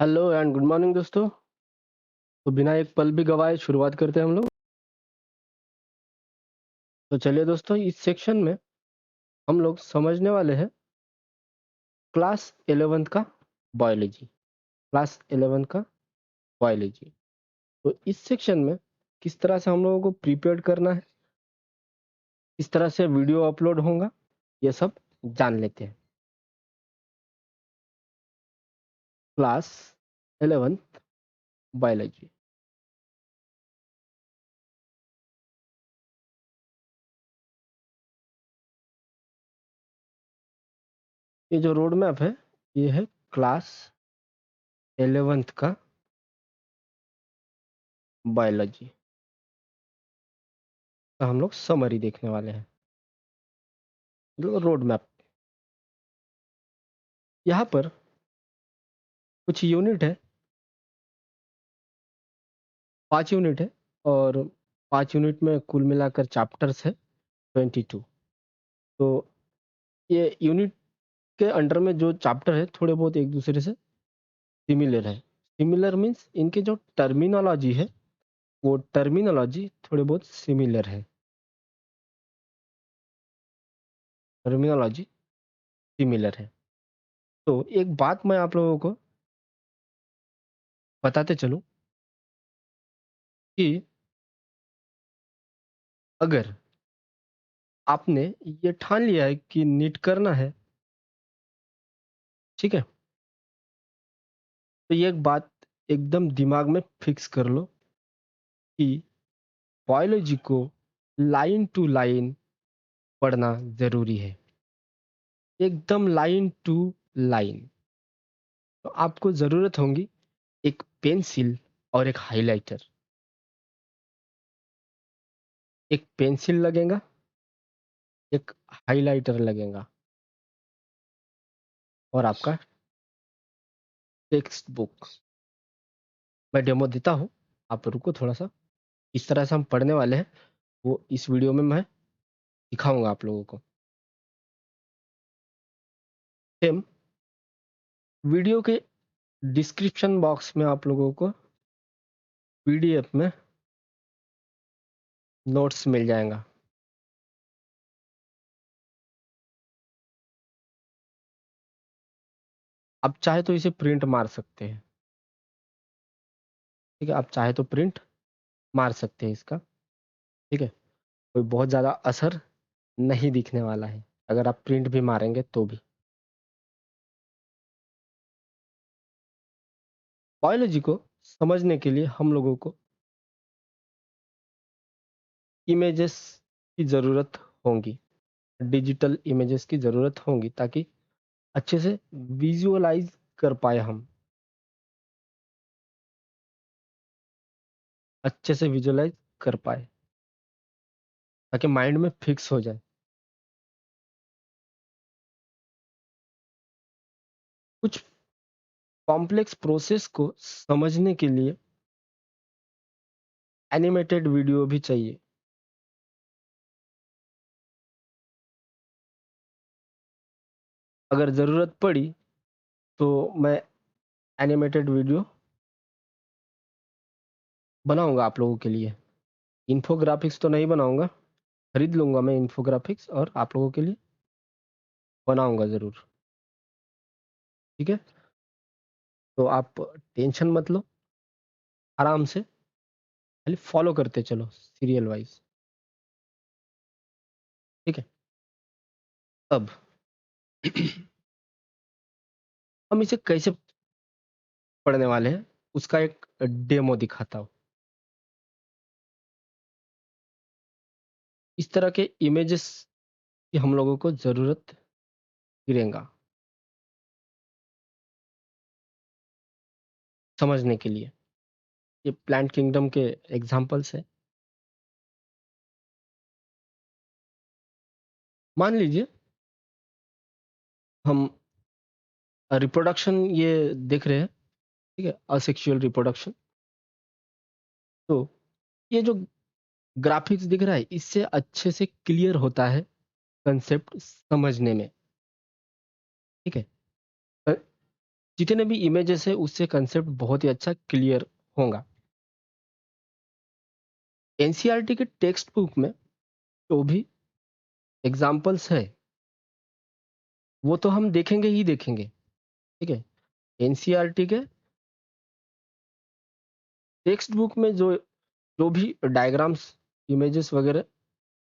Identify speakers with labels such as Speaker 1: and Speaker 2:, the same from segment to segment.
Speaker 1: Hello and good morning दोस्तों। तो बिना एक पल भी गवाए शुरुआत करते हैं हम लोग। तो चलिए दोस्तों, इस सेक्शन में हम लोग समझने वाले हैं क्लास 11th का बायोलॉजी। क्लास 11th का बायोलॉजी। तो इस सेक्शन में किस तरह से हम लोगों को प्रिपेयर करना है, किस तरह से वीडियो अपलोड होगा, ये सब जान लेते हैं। Class 11th biology. ये जो रोड मैप है, ये है क्लास 11th का बायोलॉजी का हम लोग समरी देखने वाले हैं, जो रोड मैप। यहाँ पर कुछ यूनिट है, 5 यूनिट है, और 5 यूनिट में कुल मिलाकर चैप्टर्स है 22। तो ये यूनिट के अंडर में जो चैप्टर है थोड़े बहुत एक दूसरे से सिमिलर है। सिमिलर मीन्स इनके जो टर्मिनोलॉजी है, वो टर्मिनोलॉजी थोड़े बहुत सिमिलर है। टर्मिनोलॉजी सिमिलर है। तो एक बात मैं आप लोगों को बताते चलूं कि अगर आपने ये ठान लिया है कि नीट करना है, ठीक है, तो ये एक बात एकदम दिमाग में फिक्स कर लो कि बायोलॉजी को लाइन टू लाइन पढ़ना जरूरी है, एकदम लाइन टू लाइन। तो आपको जरूरत होगी एक पेंसिल और एक हाइलाइटर। एक पेंसिल लगेगा, एक हाइलाइटर लगेगा, और आपका टेक्स्ट बुक। मैं डेमो देता हूँ, आप रुको थोड़ा सा। इस तरह से हम पढ़ने वाले हैं, वो इस वीडियो में मैं दिखाऊंगा आप लोगों को। सेम वीडियो के डिस्क्रिप्शन बॉक्स में आप लोगों को पीडीएफ में नोट्स मिल जाएगा। आप चाहे तो इसे प्रिंट मार सकते हैं, ठीक है, आप चाहे तो प्रिंट मार सकते हैं इसका, ठीक है। कोई बहुत ज़्यादा असर नहीं दिखने वाला है अगर आप प्रिंट भी मारेंगे तो भी। बायोलॉजी को समझने के लिए हम लोगों को इमेजेस की ज़रूरत होगी, डिजिटल इमेजेस की ज़रूरत होगी, ताकि अच्छे से विजुअलाइज कर पाए हम, अच्छे से विजुअलाइज कर पाए, ताकि माइंड में फिक्स हो जाए। कुछ कॉम्प्लेक्स प्रोसेस को समझने के लिए एनिमेटेड वीडियो भी चाहिए। अगर ज़रूरत पड़ी तो मैं एनिमेटेड वीडियो बनाऊंगा आप लोगों के लिए। इन्फोग्राफिक्स तो नहीं बनाऊंगा, खरीद लूंगा मैं इन्फोग्राफिक्स और आप लोगों के लिए बनाऊंगा ज़रूर, ठीक है। तो आप टेंशन मत लो, आराम से खाली फॉलो करते चलो सीरियल वाइज, ठीक है। अब हम इसे कैसे पढ़ने वाले हैं, उसका एक डेमो दिखाता हूँ। इस तरह के इमेजेस की हम लोगों को ज़रूरत गिरेगा समझने के लिए। ये प्लांट किंगडम के एग्जांपल्स है। मान लीजिए हम रिप्रोडक्शन ये देख रहे हैं, ठीक है, असेक्सुअल रिप्रोडक्शन। तो ये जो ग्राफिक्स दिख रहा है, इससे अच्छे से क्लियर होता है कंसेप्ट समझने में, ठीक है। जितने भी इमेजेस है उससे कंसेप्ट बहुत ही अच्छा क्लियर होगा। एनसीईआरटी के टेक्स्ट बुक में जो भी एग्जाम्पल्स है वो तो हम देखेंगे ही देखेंगे, ठीक है। एनसीईआरटी के टेक्स्ट बुक में जो जो भी डायग्राम्स, इमेजेस वगैरह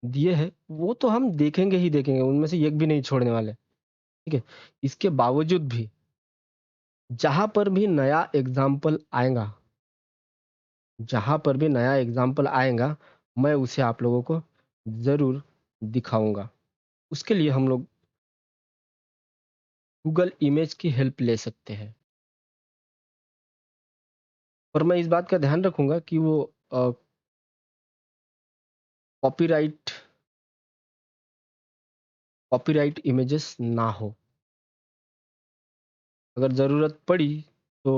Speaker 1: दिए हैं वो तो हम देखेंगे ही देखेंगे, उनमें से एक भी नहीं छोड़ने वाले, ठीक है। इसके बावजूद भी जहां पर भी नया एग्जाम्पल आएगा, जहां पर भी नया एग्जाम्पल आएगा, मैं उसे आप लोगों को जरूर दिखाऊंगा। उसके लिए हम लोग गूगल इमेज की हेल्प ले सकते हैं। और मैं इस बात का ध्यान रखूंगा कि वो कॉपीराइट कॉपीराइट इमेजेस ना हो। अगर ज़रूरत पड़ी तो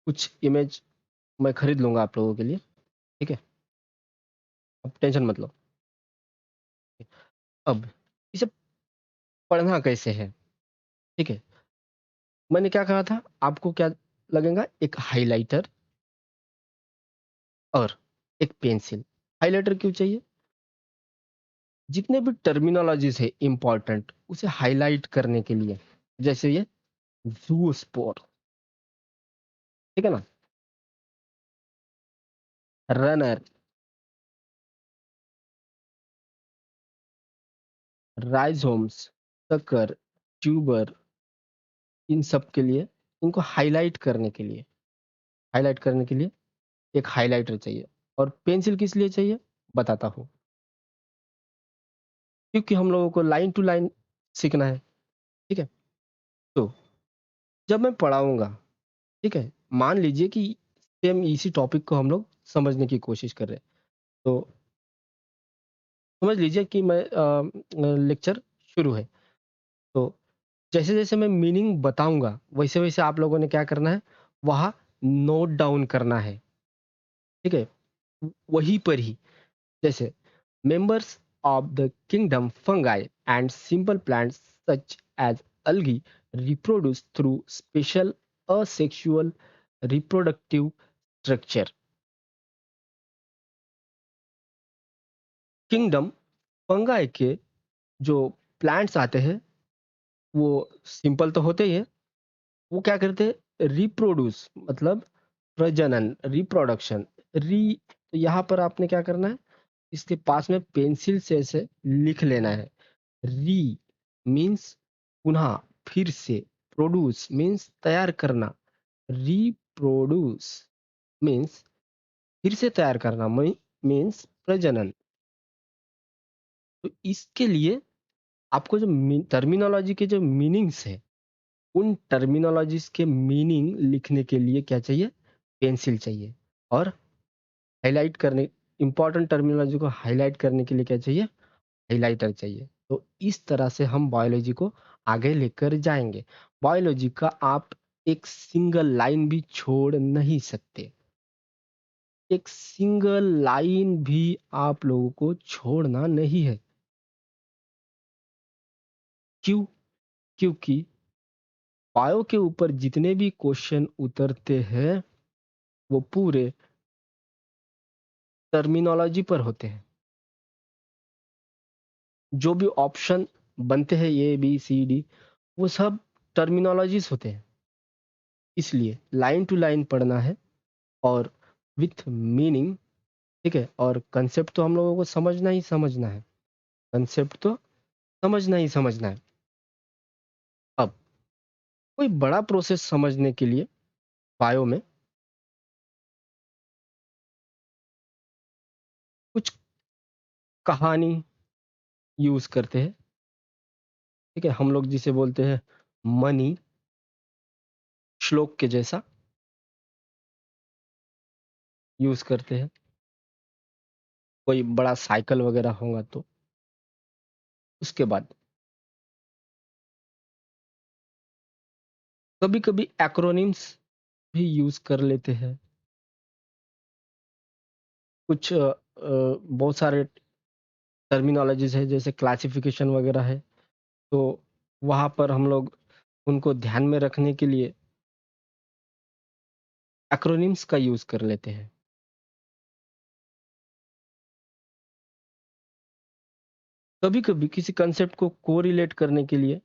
Speaker 1: कुछ इमेज मैं खरीद लूंगा आप लोगों के लिए, ठीक है। अब टेंशन मत लो। अब इसे पढ़ना कैसे है, ठीक है। मैंने क्या कहा था, आपको क्या लगेगा, एक हाइलाइटर और एक पेंसिल। हाइलाइटर क्यों चाहिए? जितने भी टर्मिनोलॉजीज है इंपॉर्टेंट उसे हाईलाइट करने के लिए, जैसे ये जूस्पोर, ठीक है ना, रनर, राइजोम्स, सकर, ट्यूबर, इन सब के लिए, इनको हाईलाइट करने के लिए एक हाइलाइटर चाहिए। और पेंसिल किस लिए चाहिए बताता हूँ। क्योंकि हम लोगों को लाइन टू लाइन सीखना है, ठीक है। तो जब मैं पढ़ाऊंगा, ठीक है, मान लीजिए कि सेम इसी टॉपिक को हम लोग समझने की कोशिश कर रहे हैं, तो समझ लीजिए कि मैं लेक्चर शुरू है, तो जैसे जैसे मैं मीनिंग बताऊंगा वैसे वैसे आप लोगों ने क्या करना है, वहाँ नोट डाउन करना है, ठीक है। वहीं पर ही, जैसे members of the kingdom fungi and simple plants such as algae reproduce through special asexual reproductive structure. Kingdom fungi के जो प्लांट्स आते हैं वो सिंपल तो होते ही है, वो क्या करते हैं, रिप्रोड्यूस मतलब प्रजनन, रिप्रोडक्शन, री, तो यहाँ पर आपने क्या करना है, इसके पास में पेंसिल से ऐसे लिख लेना है। री मीन्स पुनः, फिर से, प्रोड्यूस मीन्स तैयार करना, रिप्रोड्यूस मीन्स फिर से तैयार करना, मीन्स प्रजनन। तो इसके लिए आपको जो टर्मिनोलॉजी के जो मीनिंग्स है, उन टर्मिनोलॉजीज के मीनिंग लिखने के लिए क्या चाहिए, पेंसिल चाहिए। और हाईलाइट करने, इंपॉर्टेंट टर्मिनोलॉजी को हाईलाइट करने के लिए क्या चाहिए, हाइलाइटर चाहिए। तो इस तरह से हम बायोलॉजी को आगे लेकर जाएंगे। बायोलॉजी का आप एक सिंगल लाइन भी छोड़ नहीं सकते, एक सिंगल लाइन भी आप लोगों को छोड़ना नहीं है। क्यों? क्योंकि बायो के ऊपर जितने भी क्वेश्चन उतरते हैं वो पूरे टर्मिनोलॉजी पर होते हैं। जो भी ऑप्शन बनते हैं ए बी सी डी, वो सब टर्मिनोलॉजीज होते हैं। इसलिए लाइन टू लाइन पढ़ना है और विथ मीनिंग, ठीक है। और कंसेप्ट तो हम लोगों को समझना ही समझना है, कंसेप्ट तो समझना ही समझना है। अब कोई बड़ा प्रोसेस समझने के लिए बायो में कुछ कहानी यूज करते हैं, ठीक है। हम लोग जिसे बोलते हैं मनी श्लोक के जैसा यूज करते हैं। कोई बड़ा साइकिल वगैरह होगा तो उसके बाद कभी कभी एक्रोनिम्स भी यूज कर लेते हैं। कुछ बहुत सारे टर्मिनोलॉजीज है, जैसे क्लासिफिकेशन वगैरह है, तो वहाँ पर हम लोग उनको ध्यान में रखने के लिए एक्रोनिम्स का यूज कर लेते हैं। कभी कभी किसी कंसेप्ट को कोरिलेट करने के लिए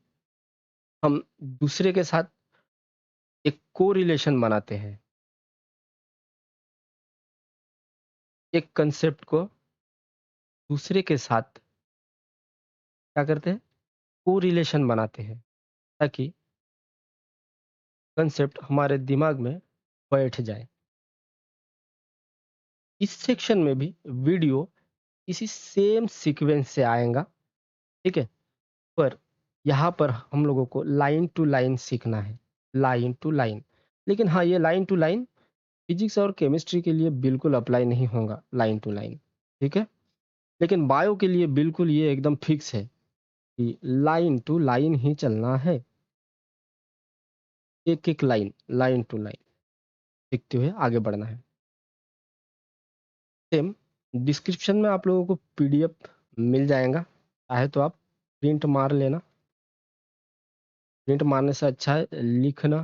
Speaker 1: हम दूसरे के साथ एक कोरिलेशन बनाते हैं। एक कंसेप्ट को दूसरे के साथ क्या करते हैं, कोरिलेशन बनाते हैं, ताकि कंसेप्ट हमारे दिमाग में बैठ जाए। इस सेक्शन में भी वीडियो इसी सेम सीक्वेंस से आएगा, ठीक है। पर यहाँ पर हम लोगों को लाइन टू लाइन सीखना है, लाइन टू लाइन। लेकिन हाँ, ये लाइन टू लाइन फिजिक्स और केमिस्ट्री के लिए बिल्कुल अप्लाई नहीं होगा, लाइन टू लाइन, ठीक है। लेकिन बायो के लिए बिल्कुल ये एकदम फिक्स है कि लाइन टू लाइन ही चलना है। एक एक लाइन, लाइन टू लाइन सीखते हुए आगे बढ़ना है। सेम डिस्क्रिप्शन में आप लोगों को पीडीएफ मिल जाएगा, चाहे तो आप प्रिंट मार लेना। प्रिंट मारने से अच्छा है लिखना,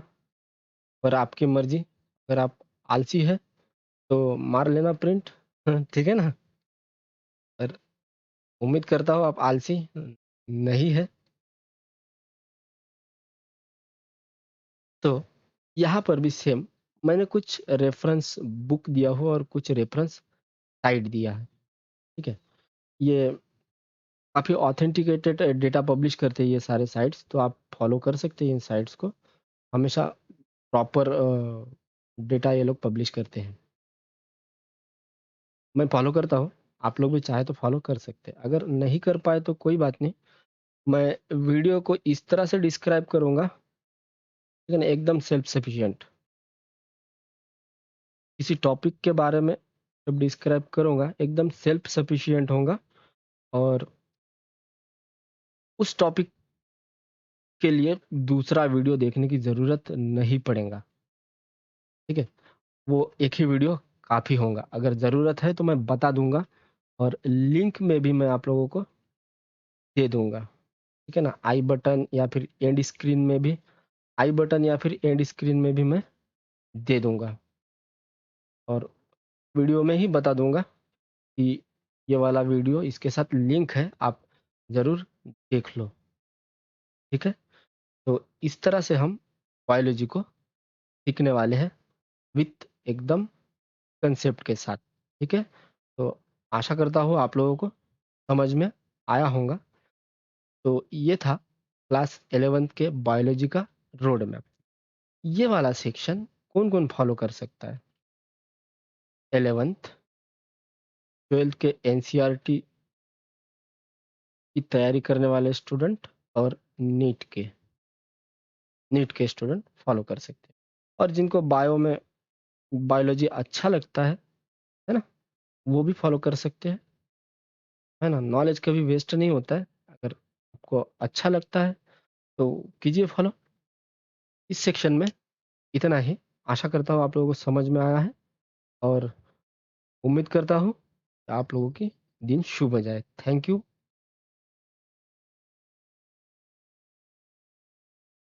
Speaker 1: पर आपकी मर्जी। अगर आप आलसी है तो मार लेना प्रिंट, ठीक है ना। पर उम्मीद करता हूँ आप आलसी नहीं है। तो यहाँ पर भी सेम मैंने कुछ रेफरेंस बुक दिया हो और कुछ रेफरेंस साइट दिया है, ठीक है। ये काफ़ी ऑथेंटिकेटेड डेटा पब्लिश करते हैं ये सारे साइट्स, तो आप फॉलो कर सकते हैं इन साइट्स को। हमेशा प्रॉपर डेटा ये लोग पब्लिश करते हैं। मैं फॉलो करता हूँ, आप लोग भी चाहे तो फॉलो कर सकते हैं। अगर नहीं कर पाए तो कोई बात नहीं, मैं वीडियो को इस तरह से डिस्क्राइब करूँगा, लेकिन एकदम सेल्फ सफिशिएंट। किसी टॉपिक के बारे में जब डिस्क्राइब करूँगा एकदम सेल्फ सफिशिएंट होगा, और उस टॉपिक के लिए दूसरा वीडियो देखने की ज़रूरत नहीं पड़ेगा, ठीक है। वो एक ही वीडियो काफ़ी होगा। अगर ज़रूरत है तो मैं बता दूंगा, और लिंक में भी मैं आप लोगों को दे दूंगा, ठीक है ना। आई बटन या फिर एंड स्क्रीन में भी, आई बटन या फिर एंड स्क्रीन में भी मैं दे दूंगा, और वीडियो में ही बता दूंगा कि ये वाला वीडियो इसके साथ लिंक है, आप ज़रूर देख लो, ठीक है। तो इस तरह से हम बायोलॉजी को सीखने वाले हैं, विथ एकदम कंसेप्ट के साथ, ठीक है। तो आशा करता हूँ आप लोगों को समझ में आया होगा। तो ये था क्लास 11th के बायोलॉजी का रोड मैप। ये वाला सेक्शन कौन कौन फॉलो कर सकता है? 11th 12th के एनसीईआरटी की तैयारी करने वाले स्टूडेंट, और नीट के स्टूडेंट फॉलो कर सकते हैं। और जिनको बायो में बायोलॉजी अच्छा लगता है ना, वो भी फॉलो कर सकते हैं, है ना। नॉलेज कभी वेस्ट नहीं होता है। अगर आपको अच्छा लगता है तो कीजिए फॉलो। इस सेक्शन में इतना ही। आशा करता हूँ आप लोगों को समझ में आया है, और उम्मीद करता हूँ कि आप लोगों की दिन शुभ हो जाए। Thank you.